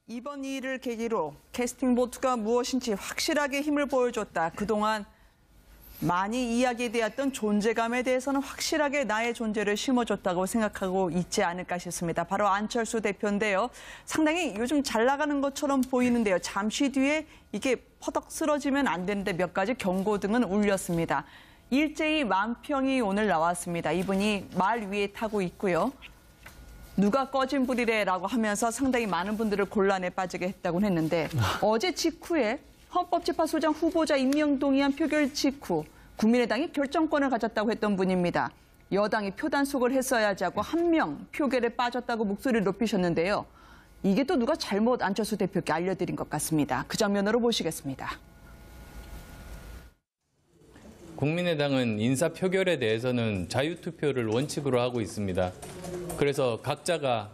이번 일을 계기로 캐스팅 보트가 무엇인지 확실하게 힘을 보여줬다. 그동안 많이 이야기되었던 존재감에 대해서는 확실하게 나의 존재를 심어줬다고 생각하고 있지 않을까 싶습니다. 바로 안철수 대표인데요. 상당히 요즘 잘 나가는 것처럼 보이는데요. 잠시 뒤에 이게 퍼덕 쓰러지면 안 되는데 몇 가지 경고등은 울렸습니다. 일제히 만평이 오늘 나왔습니다. 이분이 말 위에 타고 있고요. 누가 꺼진 불이래라고 하면서 상당히 많은 분들을 곤란에 빠지게 했다고 했는데 어제 직후에 헌법재판소장 후보자 임명 동의안 표결 직후 국민의당이 결정권을 가졌다고 했던 분입니다. 여당이 표단속을 했어야지 하고 한 명 표결에 빠졌다고 목소리를 높이셨는데요. 이게 또 누가 잘못 안철수 대표께 알려드린 것 같습니다. 그 장면으로 보시겠습니다. 국민의당은 인사표결에 대해서는 자유투표를 원칙으로 하고 있습니다. 그래서 각자가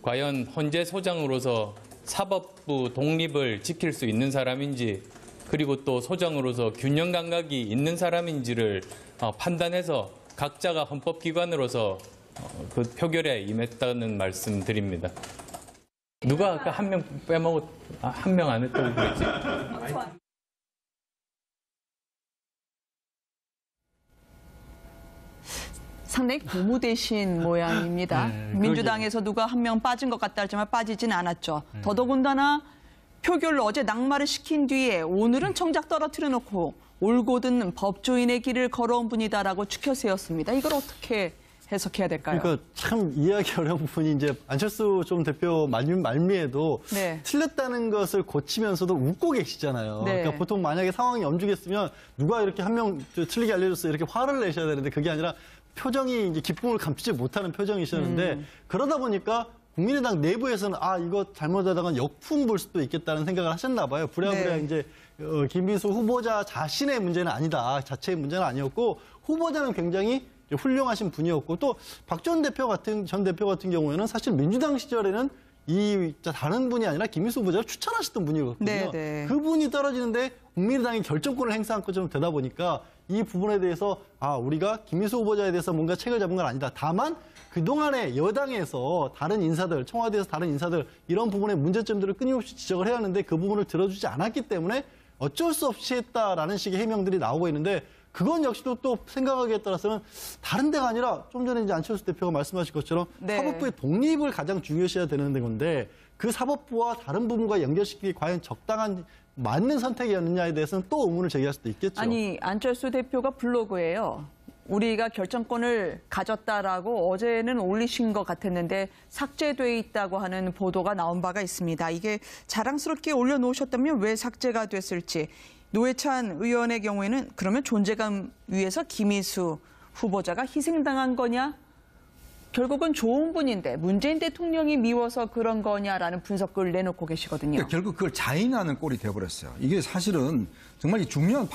과연 헌재 소장으로서 사법부 독립을 지킬 수 있는 사람인지 그리고 또 소장으로서 균형 감각이 있는 사람인지를 판단해서 각자가 헌법기관으로서 그 표결에 임했다는 말씀 드립니다. 누가 아까 한 명 빼먹었, 한 명 안 했다고 그랬지? 상당히 고무되신 모양입니다. 민주당에서 누가 한 명 빠진 것 같다 하지만 빠지진 않았죠. 더더군다나 표결로 어제 낙마를 시킨 뒤에 오늘은 정작 떨어뜨려 놓고 올곧은 법조인의 길을 걸어온 분이다라고 추켜 세웠습니다. 이걸 어떻게 해석해야 될까요? 그러니까 참 이해하기 어려운 부분이 이제 안철수 좀 대표 말미에도 네. 틀렸다는 것을 고치면서도 웃고 계시잖아요. 네. 그러니까 보통 만약에 상황이 엄중했으면 누가 이렇게 한 명 틀리게 알려줬어 이렇게 화를 내셔야 되는데 그게 아니라 표정이 이제 기쁨을 감추지 못하는 표정이셨는데 그러다 보니까 국민의당 내부에서는 이거 잘못하다가 역풍 불 수도 있겠다는 생각을 하셨나 봐요. 부랴부랴 네. 이제 김민수 후보자 자신의 문제는 아니다. 자체의 문제는 아니었고 후보자는 굉장히 훌륭하신 분이었고 또 박 전 대표 같은 경우에는 사실 민주당 시절에는 다른 분이 아니라 김민수 후보자를 추천하셨던 분이거든요. 네, 네. 그분이 떨어지는데 국민의당이 결정권을 행사한 것처럼 되다 보니까 이 부분에 대해서 우리가 김민수 후보자에 대해서 뭔가 책을 잡은 건 아니다. 다만 그동안에 여당에서 다른 인사들, 청와대에서 다른 인사들 이런 부분의 문제점들을 끊임없이 지적을 해야 하는데 그 부분을 들어주지 않았기 때문에 어쩔 수 없이 했다라는 식의 해명들이 나오고 있는데 그건 역시도 또 생각하기에 따라서는 다른 데가 아니라 좀 전에 이제 안철수 대표가 말씀하신 것처럼 네. 사법부의 독립을 가장 중요시해야 되는 건데 그 사법부와 다른 부분과 연결시키기 과연 적당한 맞는 선택이었느냐에 대해서는 또 의문을 제기할 수도 있겠죠. 아니 안철수 대표가 블로그에요. 우리가 결정권을 가졌다라고 어제는 올리신 것 같았는데 삭제돼 있다고 하는 보도가 나온 바가 있습니다. 이게 자랑스럽게 올려놓으셨다면 왜 삭제가 됐을지. 노회찬 의원의 경우에는 그러면 존재감 위에서 김희수 후보자가 희생당한 거냐? 결국은 좋은 분인데 문재인 대통령이 미워서 그런 거냐라는 분석을 내놓고 계시거든요. 그러니까 결국 그걸 자인하는 꼴이 되어버렸어요. 이게 사실은 정말 중요한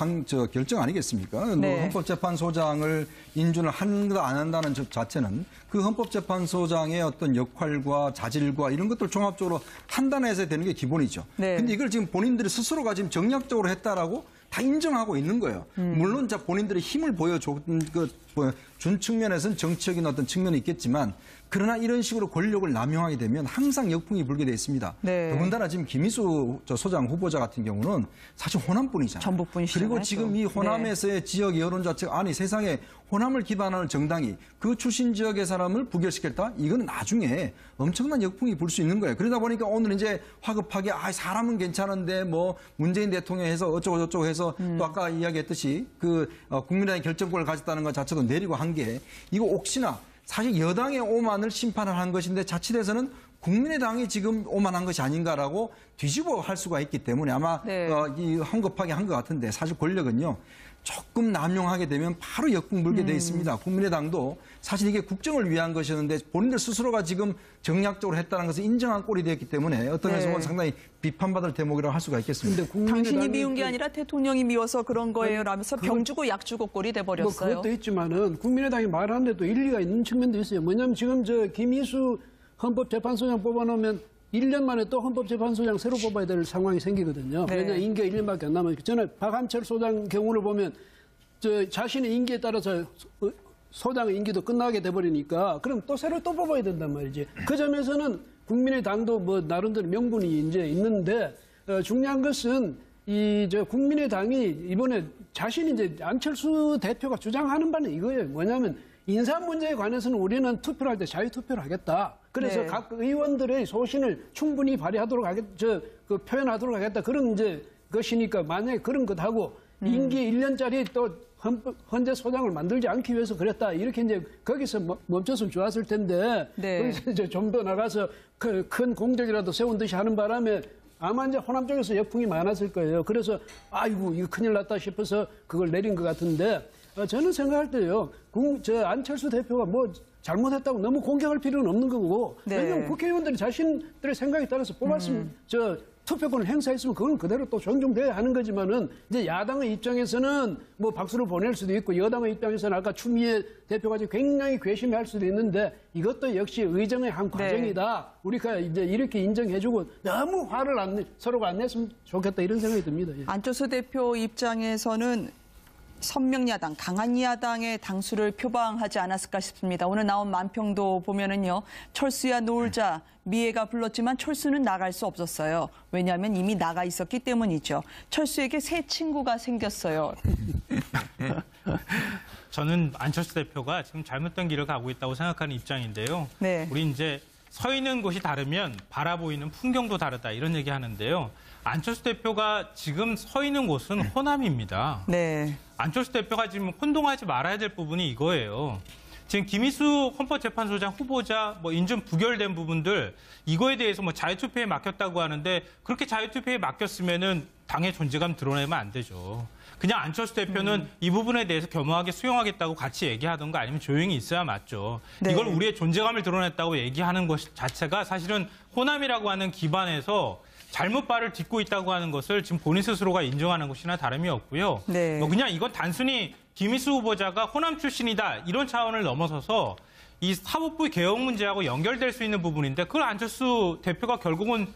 결정 아니겠습니까? 네. 헌법재판소장을 인준을 한다 안 한다는 자체는 그 헌법재판소장의 어떤 역할과 자질과 이런 것들 종합적으로 판단해서 되는 게 기본이죠. 네. 근데 이걸 지금 본인들이 스스로가 지금 정략적으로 했다라고 다 인정하고 있는 거예요. 물론 본인들의 힘을 보여준 측면에서는 정치적인 어떤 측면이 있겠지만 그러나 이런 식으로 권력을 남용하게 되면 항상 역풍이 불게 돼 있습니다. 네. 더군다나 지금 김희수 소장 후보자 같은 경우는 사실 호남분이잖아요. 전북분이시잖아요. 그리고 지금 이 호남에서의 네. 지역 여론 자체가 세상에 호남을 기반하는 정당이 그 출신 지역의 사람을 부결시켰다? 이건 나중에 엄청난 역풍이 불 수 있는 거예요. 그러다 보니까 오늘 이제 화급하게 사람은 괜찮은데 뭐 문재인 대통령 해서 어쩌고 저쩌고 해서 또 아까 이야기했듯이 국민의당이 결정권을 가졌다는 것 자체도 내리고 한 게 이거 혹시나 사실 여당의 오만을 심판을 한 것인데 자칫해서는 국민의당이 지금 오만한 것이 아닌가라고 뒤집어 할 수가 있기 때문에 아마 네. 황급하게 한 것 같은데 사실 권력은요. 조금 남용하게 되면 바로 역풍 불게 돼 있습니다. 국민의당도 사실 이게 국정을 위한 것이었는데 본인들 스스로가 지금 정략적으로 했다는 것을 인정한 꼴이 되었기 때문에 어떤 면에서 보면 상당히 비판받을 대목이라고 할 수가 있겠습니다. 당신이 미운 게 아니라 대통령이 미워서 그런 거예요 라면서 병 주고 약 주고 꼴이 돼버렸어요. 그것도 있지만은 국민의당이 말하는데도 일리가 있는 측면도 있어요. 뭐냐면 지금 김희수 헌법재판소장 뽑아놓으면 1년 만에 또 헌법재판소장 새로 뽑아야 될 상황이 생기거든요. 네. 왜냐하면 임기가 1년밖에 안 남았기 전에 박한철 소장 경우를 보면 자신의 임기에 따라서 소장의 임기도 끝나게 돼버리니까 그럼 또 새로 또 뽑아야 된단 말이지. 그 점에서는 국민의당도 뭐 나름대로 명분이 이제 있는데 중요한 것은 국민의당이 이번에 자신이 이제 안철수 대표가 주장하는 바는 이거예요. 뭐냐면 인사 문제에 관해서는 우리는 투표를 할 때 자유투표를 하겠다. 그래서 네. 각 의원들의 소신을 충분히 발휘하도록 표현하도록 하겠다. 그런 이제 것이니까 만약에 그런 것하고 임기 1년짜리 또 헌재 소장을 만들지 않기 위해서 그랬다. 이렇게 이제 거기서 멈췄으면 좋았을 텐데 네. 거기서 이제 좀 더 나가서 큰 공적이라도 세운 듯이 하는 바람에 아마 이제 호남 쪽에서 역풍이 많았을 거예요. 그래서 아이고 이거 큰일 났다 싶어서 그걸 내린 것 같은데 저는 생각할 때요. 안철수 대표가 뭐 잘못했다고 너무 공격할 필요는 없는 거고 네. 왜냐하면 국회의원들이 자신들의 생각에 따라서 뽑았으면 투표권을 행사했으면 그건 그대로 또 존중돼야 하는 거지만은 이제 야당의 입장에서는 뭐 박수를 보낼 수도 있고 여당의 입장에서는 아까 추미애 대표가 굉장히 괘씸해할 수도 있는데 이것도 역시 의정의 한 과정이다. 우리가 이제 이렇게 인정해주고 너무 화를 서로가 안 냈으면 좋겠다 이런 생각이 듭니다. 예. 안철수 대표 입장에서는 선명야당, 강한 야당의 당수를 표방하지 않았을까 싶습니다. 오늘 나온 만평도 보면은요, 철수야 놀자, 미애가 불렀지만 철수는 나갈 수 없었어요. 왜냐하면 이미 나가 있었기 때문이죠. 철수에게 새 친구가 생겼어요. 저는 안철수 대표가 지금 잘못된 길을 가고 있다고 생각하는 입장인데요. 네. 우리 이제 서 있는 곳이 다르면 바라보이는 풍경도 다르다 이런 얘기 하는데요. 안철수 대표가 지금 서 있는 곳은 호남입니다. 네. 안철수 대표가 지금 혼동하지 말아야 될 부분이 이거예요. 지금 김희수 헌법재판소장 후보자 인준 부결된 부분들 이거에 대해서 자유투표에 맡겼다고 하는데 그렇게 자유투표에 맡겼으면은 당의 존재감 드러내면 안 되죠. 그냥 안철수 대표는 이 부분에 대해서 겸허하게 수용하겠다고 같이 얘기하던가 아니면 조용히 있어야 맞죠. 네. 이걸 우리의 존재감을 드러냈다고 얘기하는 것 자체가 사실은 호남이라고 하는 기반에서 잘못 발을 딛고 있다고 하는 것을 지금 본인 스스로가 인정하는 것이나 다름이 없고요. 네. 그냥 이건 단순히 김희수 후보자가 호남 출신이다 이런 차원을 넘어서서 이 사법부의 개혁 문제하고 연결될 수 있는 부분인데 그걸 안철수 대표가 결국은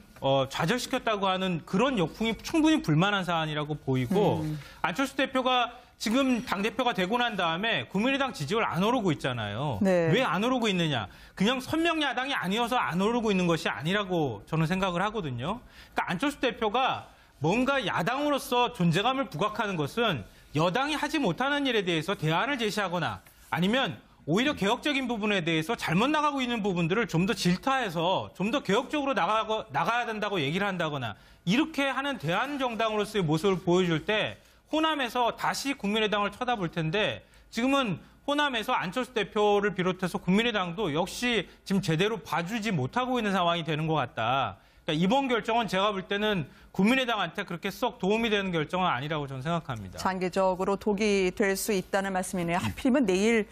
좌절시켰다고 하는 그런 역풍이 충분히 불만한 사안이라고 보이고 안철수 대표가 지금 당대표가 되고 난 다음에 국민의당 지지율 안 오르고 있잖아요. 네. 왜 안 오르고 있느냐. 그냥 선명야당이 아니어서 안 오르고 있는 것이 아니라고 저는 생각을 하거든요. 그러니까 안철수 대표가 뭔가 야당으로서 존재감을 부각하는 것은 여당이 하지 못하는 일에 대해서 대안을 제시하거나 아니면 오히려 개혁적인 부분에 대해서 잘못 나가고 있는 부분들을 좀 더 질타해서 좀 더 개혁적으로 나가야 된다고 얘기를 한다거나 이렇게 하는 대안정당으로서의 모습을 보여줄 때 호남에서 다시 국민의당을 쳐다볼 텐데 지금은 호남에서 안철수 대표를 비롯해서 국민의당도 역시 지금 제대로 봐주지 못하고 있는 상황이 되는 것 같다. 그러니까 이번 결정은 제가 볼 때는 국민의당한테 그렇게 썩 도움이 되는 결정은 아니라고 저는 생각합니다. 장기적으로 독이 될 수 있다는 말씀이네요. 하필이면 내일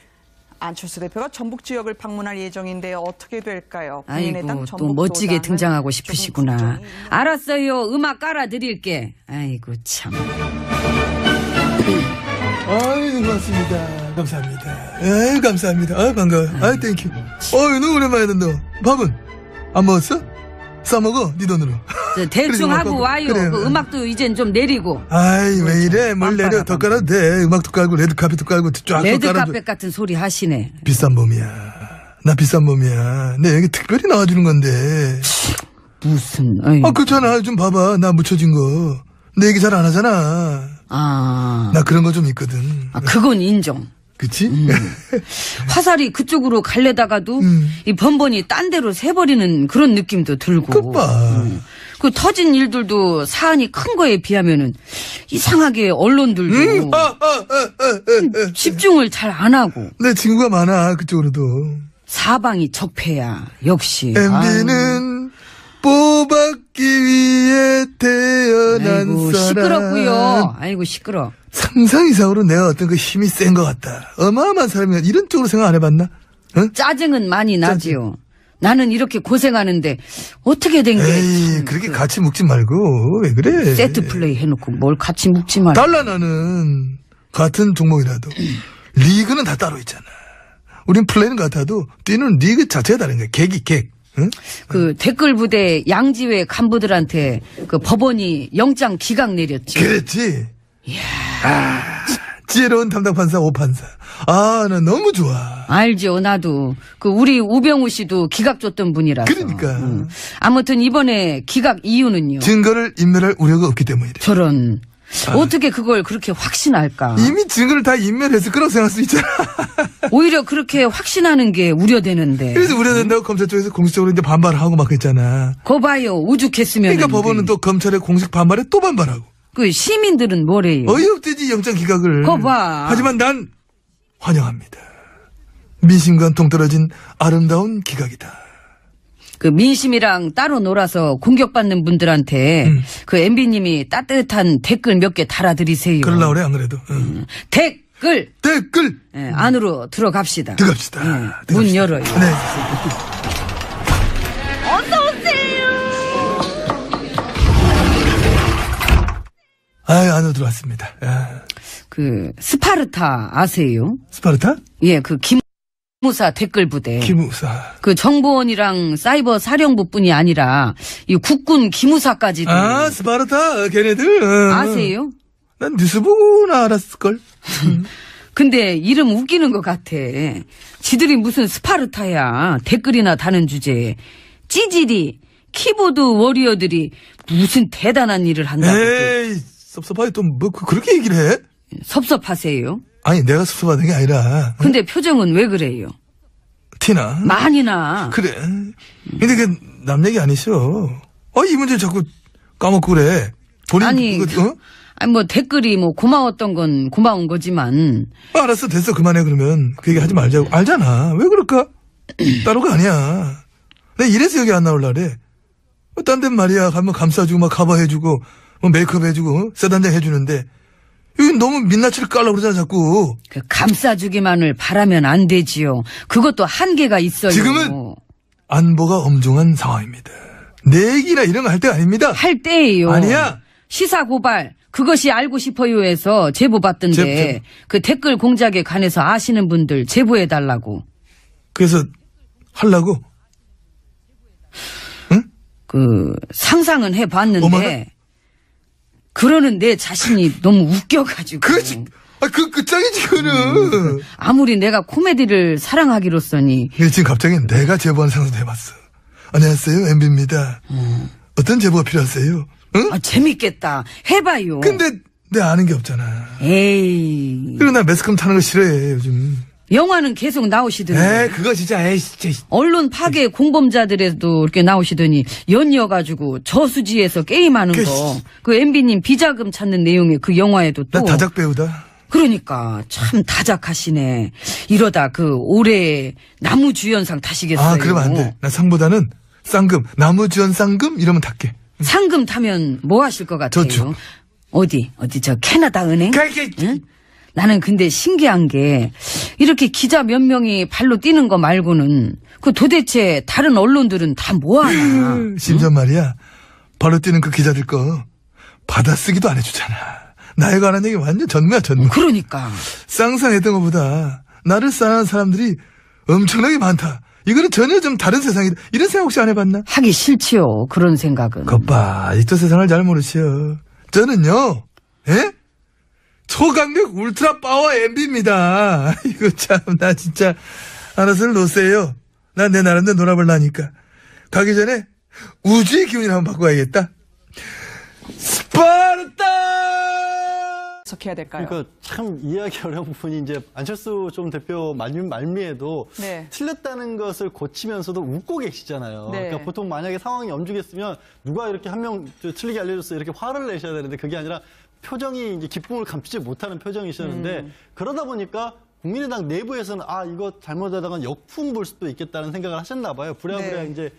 안철수 대표가 전북 지역을 방문할 예정인데 어떻게 될까요? 아이고 또 멋지게 등장하고 싶으시구나. 알았어요. 음악 깔아드릴게. 아이고 참. 아유, 고맙습니다. 감사합니다. 아유, 감사합니다. 아유, 반가워요. 아유, 땡큐. 어유, 너 오랜만이다, 너. 밥은? 안 먹었어? 싸먹어, 네 돈으로. 대충 그래, 하고 와요. 그래. 그 음악도 이젠 좀 내리고. 아이, 왜 이래? 뭘 내려? 더 깔아도 돼. 음악도 깔고, 레드카펫도 깔고, 쫙 깔아줘. 레드카펫 같은 소리 하시네. 비싼 몸이야. 나 비싼 몸이야. 내 여기 특별히 나와주는 건데. 무슨. 어이. 그렇잖아. 좀 봐봐. 나 묻혀진 거. 내 얘기 잘 안 하잖아. 나 그런 거 좀 있거든. 그건 인정. 그치? 화살이 그쪽으로 갈래다가도 이 번번이 딴 데로 새버리는 그런 느낌도 들고. 끝봐. 그 터진 일들도 사안이 큰 거에 비하면은 이상하게 언론들도 집중을 잘 안 하고. 내 친구가 많아, 그쪽으로도. 사방이 적폐야, 역시. MB는 뽑았기 위해 태어난 아이고, 사람. 시끄럽고요. 아이고, 시끄러. 상상 이상으로 내가 어떤 그 힘이 센 것 같다. 어마어마한 사람이야. 이런 쪽으로 생각 안 해봤나? 응? 짜증은 많이 나지요. 나는 이렇게 고생하는데 어떻게 된 게? 에이, 그렇게 같이 묵지 말고 왜 그래? 세트 플레이 해놓고 뭘 같이 묵지 말고. 달라 나는 같은 종목이라도 리그는 다 따로 있잖아. 우린 플레이는 같아도 뛰는 리그 자체가 다른 거야. 객이 객. 응? 그 댓글 부대 양지회 간부들한테 그 법원이 영장 기각 내렸지. 그랬지. 이야. 지혜로운 담당 판사 오판사. 아, 나 너무 좋아. 알죠, 나도. 그 우리 우병우 씨도 기각 줬던 분이라서. 그러니까. 아무튼 이번에 기각 이유는요. 증거를 인멸할 우려가 없기 때문이래. 저런. 어떻게 그걸 그렇게 확신할까? 이미 증거를 다 인멸했을 거라고 생각할 수 있잖아. 오히려 그렇게 확신하는 게 우려되는데. 그래서 우려된다고 검찰 쪽에서 공식적으로 이제 반발하고 막 그랬잖아. 거 봐요, 오죽했으면. 그러니까 법원은 또 검찰의 공식 반발에 또 반발하고. 그 시민들은 뭐래요? 어이없대지 영장 기각을. 거 봐. 하지만 난 환영합니다. 민심과 동떨어진 아름다운 기각이다. 그 민심이랑 따로 놀아서 공격받는 분들한테 그 MB님이 따뜻한 댓글 몇 개 달아드리세요. 그러려고 그래 안 그래도. 댓글. 댓글 예, 안으로 들어갑시다. 들어갑시다. 예, 들어갑시다. 문 열어요. 네. 안으로 들어왔습니다. 그 스파르타 아세요? 스파르타? 예, 그 기무사 댓글 부대. 기무사. 그 정보원이랑 사이버 사령부뿐이 아니라 이 국군 기무사까지도 아, 스파르타 걔네들. 아세요? 난 뉴스 보고나 알았을걸. 근데 이름 웃기는 것 같아. 지들이 무슨 스파르타야. 댓글이나 다는 주제에. 찌질이 키보드 워리어들이 무슨 대단한 일을 한다고. 에이, 섭섭하게 또 뭐 그렇게 얘기를 해? 섭섭하세요? 아니, 내가 섭섭하는 게 아니라. 근데 표정은 왜 그래요? 티나? 많이 나. 그래. 근데 그 남 얘기 아니셔. 이 문제 자꾸 까먹고 그래. 본인 아니, 아니 뭐 댓글이 뭐 고마웠던 건 고마운 거지만. 알았어, 됐어, 그만해 그러면. 그 얘기 하지 말자고. 알잖아. 왜 그럴까? 따로가 아니야. 내가 이래서 여기 안 나올라 그래. 딴 데는 말이야. 가면 감싸주고 막 커버해주고 뭐 메이크업 해주고 세단장 해주는데 여기 너무 민낯을 깔라고 그러잖아 자꾸. 그 감싸주기만을 바라면 안 되지요. 그것도 한계가 있어요. 지금은 안보가 엄중한 상황입니다. 내 얘기나 이런 거 할 때가 아닙니다. 할 때예요. 아니야. 시사 고발 그것이 알고 싶어요에서 제보 받던데 그 댓글 공작에 관해서 아시는 분들 제보해 달라고. 그래서 하려고? 그 상상은 해봤는데 어머나? 그러는 내 자신이 너무 웃겨가지고. 그렇지. 그 짱이지 그거는. 아무리 내가 코미디를 사랑하기로써니. 근데 지금 갑자기 내가 제보하는 상상도 해봤어. 안녕하세요, MB입니다. 어떤 제보가 필요하세요? 응? 아, 재밌겠다. 해봐요. 근데 내가 아는 게 없잖아. 에이. 그리고 나 매스컴 타는 거 싫어해 요즘. 영화는 계속 나오시더니. 그거 진짜 진짜. 언론 파괴 공범자들에도 이렇게 나오시더니 연이어가지고 저수지에서 게임하는 거. 그 MB님 비자금 찾는 내용의 그 영화에도 또. 나 다작 배우다. 그러니까 참 다작하시네. 이러다 그 올해 나무주연상 타시겠어요. 그러면 안 돼. 나 상보다는 쌍금, 나무주연 쌍금 이러면 탈게. 상금 타면 뭐 하실 것 같아요? 저축. 어디 저 캐나다 은행? 응? 나는 근데 신기한 게 이렇게 기자 몇 명이 발로 뛰는 거 말고는 그 도대체 다른 언론들은 다 뭐 하나? 심지어 말이야. 발로 뛰는 그 기자들 거 받아쓰기도 안 해주잖아. 나에 관한 얘기 완전 전무야 전무. 그러니까. 상상했던 것보다 나를 싸는 사람들이 엄청나게 많다. 이거는 전혀 좀 다른 세상이다. 이런 생각 혹시 안 해봤나? 하기 싫지요. 그런 생각은. 겉봐. 아직도 세상을 잘 모르시오. 저는요. 초강력 울트라 파워 MB입니다. 이거 참 나 진짜 알아서를 놓으세요. 난 내 나름대로 놀아볼라니까. 가기 전에 우주의 기운을 한번 바꿔야겠다. 스파르타! 어떻게 해야 될까요? 그러니까 참 이해하기 어려운 부분이 이제 안철수 좀 대표 말미에도 네. 틀렸다는 것을 고치면서도 웃고 계시잖아요. 네. 그러니까 보통 만약에 상황이 엄중했으면 누가 이렇게 한 명 틀리게 알려줬어 이렇게 화를 내셔야 되는데 그게 아니라 표정이 이제 기쁨을 감추지 못하는 표정이셨는데 그러다 보니까 국민의당 내부에서는 이거 잘못하다가 역풍 불 수도 있겠다는 생각을 하셨나 봐요. 부랴부랴 네. 이제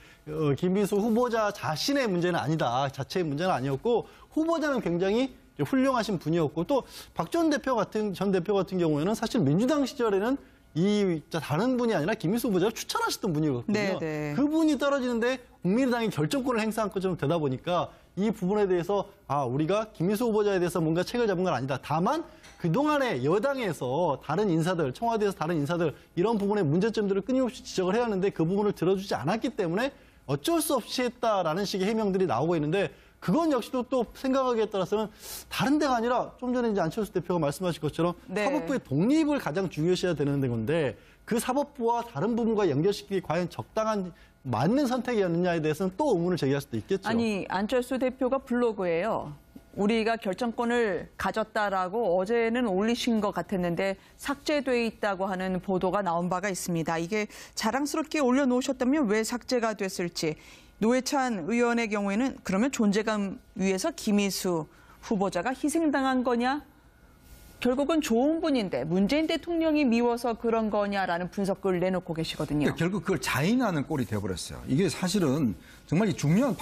김민수 후보자 자신의 문제는 아니다. 자체의 문제는 아니었고 후보자는 굉장히 훌륭하신 분이었고 또 박 전 대표 같은 경우에는 사실 민주당 시절에는 이 다른 분이 아니라 김민수 후보자를 추천하셨던 분이거든요. 네, 네. 그분이 떨어지는데 국민의당이 결정권을 행사한 것처럼 되다 보니까 이 부분에 대해서 우리가 김민수 후보자에 대해서 뭔가 책을 잡은 건 아니다. 다만 그동안에 여당에서 다른 인사들, 청와대에서 다른 인사들 이런 부분의 문제점들을 끊임없이 지적을 해야 하는데 그 부분을 들어주지 않았기 때문에 어쩔 수 없이 했다라는 식의 해명들이 나오고 있는데 그건 역시도 또 생각하기에 따라서는 다른 데가 아니라 좀 전에 이제 안철수 대표가 말씀하신 것처럼 네. 사법부의 독립을 가장 중요시해야 되는 건데 그 사법부와 다른 부분과 연결시키기 과연 적당한 맞는 선택이었느냐에 대해서는 또 의문을 제기할 수도 있겠죠. 아니, 안철수 대표가 블로그에요. 우리가 결정권을 가졌다라고 어제는 올리신 것 같았는데 삭제돼 있다고 하는 보도가 나온 바가 있습니다. 이게 자랑스럽게 올려놓으셨다면 왜 삭제가 됐을지. 노회찬 의원의 경우에는 그러면 존재감 위에서 김희수 후보자가 희생당한 거냐? 결국은 좋은 분인데 문재인 대통령이 미워서 그런 거냐라는 분석을 내놓고 계시거든요. 그러니까 결국 그걸 자인하는 꼴이 되어버렸어요. 이게 사실은 정말 이 중요한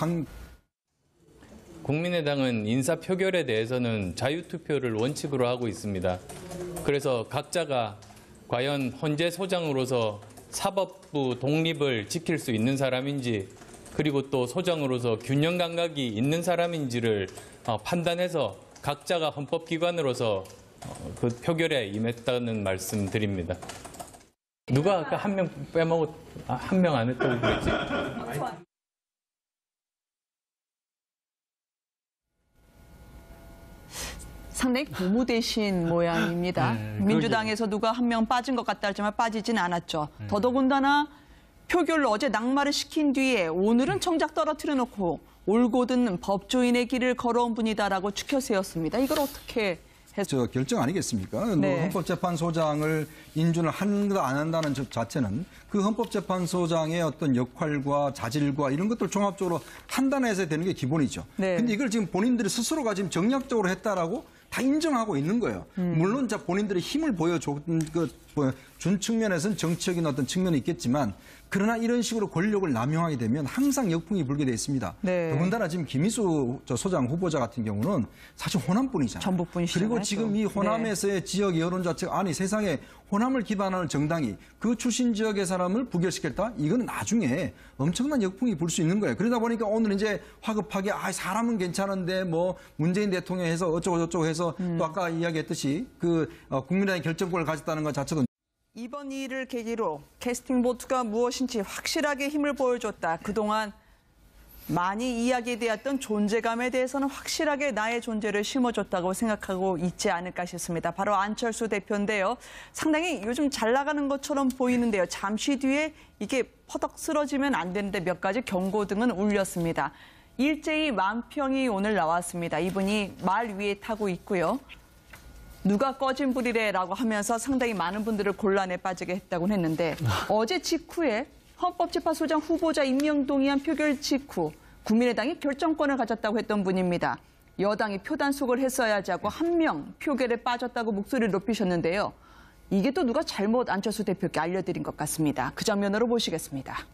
국민의당은 인사 표결에 대해서는 자유투표를 원칙으로 하고 있습니다. 그래서 각자가 과연 헌재 소장으로서 사법부 독립을 지킬 수 있는 사람인지 그리고 또 소장으로서 균형 감각이 있는 사람인지를 판단해서 각자가 헌법기관으로서 그 표결에 임했다는 말씀 드립니다. 누가 아까 한 명 한 명 안 했다고 그랬지? 상당히 고무되신 모양입니다. 민주당에서 누가 한 명 빠진 것 같다 하지만 빠지진 않았죠. 더더군다나 표결로 어제 낙마를 시킨 뒤에 오늘은 정작 떨어뜨려 놓고 올곧은 법조인의 길을 걸어온 분이다라고 추켜 세웠습니다. 이걸 어떻게 저 결정 아니겠습니까? 네. 헌법재판소장을 인준을 한다 안 한다는 것 자체는 그 헌법재판소장의 어떤 역할과 자질과 이런 것들 종합적으로 판단해서 되는 게 기본이죠. 네. 근데 이걸 지금 본인들이 스스로가 지금 정략적으로 했다라고 다 인정하고 있는 거예요. 물론 본인들이 힘을 보여준 측면에서는 정치적인 어떤 측면이 있겠지만 그러나 이런 식으로 권력을 남용하게 되면 항상 역풍이 불게 돼 있습니다. 네. 더군다나 지금 김희수 소장 후보자 같은 경우는 사실 호남분이잖아요. 전북 분이시잖아요. 그리고 지금 이 호남에서의 지역 여론 자체가 아니 세상에 호남을 기반하는 정당이 그 출신 지역의 사람을 부결시켰다? 이건 나중에 엄청난 역풍이 불 수 있는 거예요. 그러다 보니까 오늘 이제 화급하게 사람은 괜찮은데 뭐 문재인 대통령이 해서 어쩌고 저쩌고 해서 또 아까 이야기했듯이 그 국민의당이 결정권을 가졌다는 것 자체도 이번 일을 계기로 캐스팅 보트가 무엇인지 확실하게 힘을 보여줬다. 그동안 많이 이야기되었던 존재감에 대해서는 확실하게 나의 존재를 심어줬다고 생각하고 있지 않을까 싶습니다. 바로 안철수 대표인데요. 상당히 요즘 잘 나가는 것처럼 보이는데요. 잠시 뒤에 이게 퍼덕 쓰러지면 안 되는데 몇 가지 경고등은 울렸습니다. 일제히 만평이 오늘 나왔습니다. 이분이 말 위에 타고 있고요. 누가 꺼진 불이래라고 하면서 상당히 많은 분들을 곤란에 빠지게 했다고 했는데 어제 직후에 헌법재판소장 후보자 임명 동의안 표결 직후 국민의당이 결정권을 가졌다고 했던 분입니다. 여당이 표단속을 했어야지 하고 한 명 표결에 빠졌다고 목소리를 높이셨는데요. 이게 또 누가 잘못 안철수 대표께 알려드린 것 같습니다. 그 장면으로 보시겠습니다.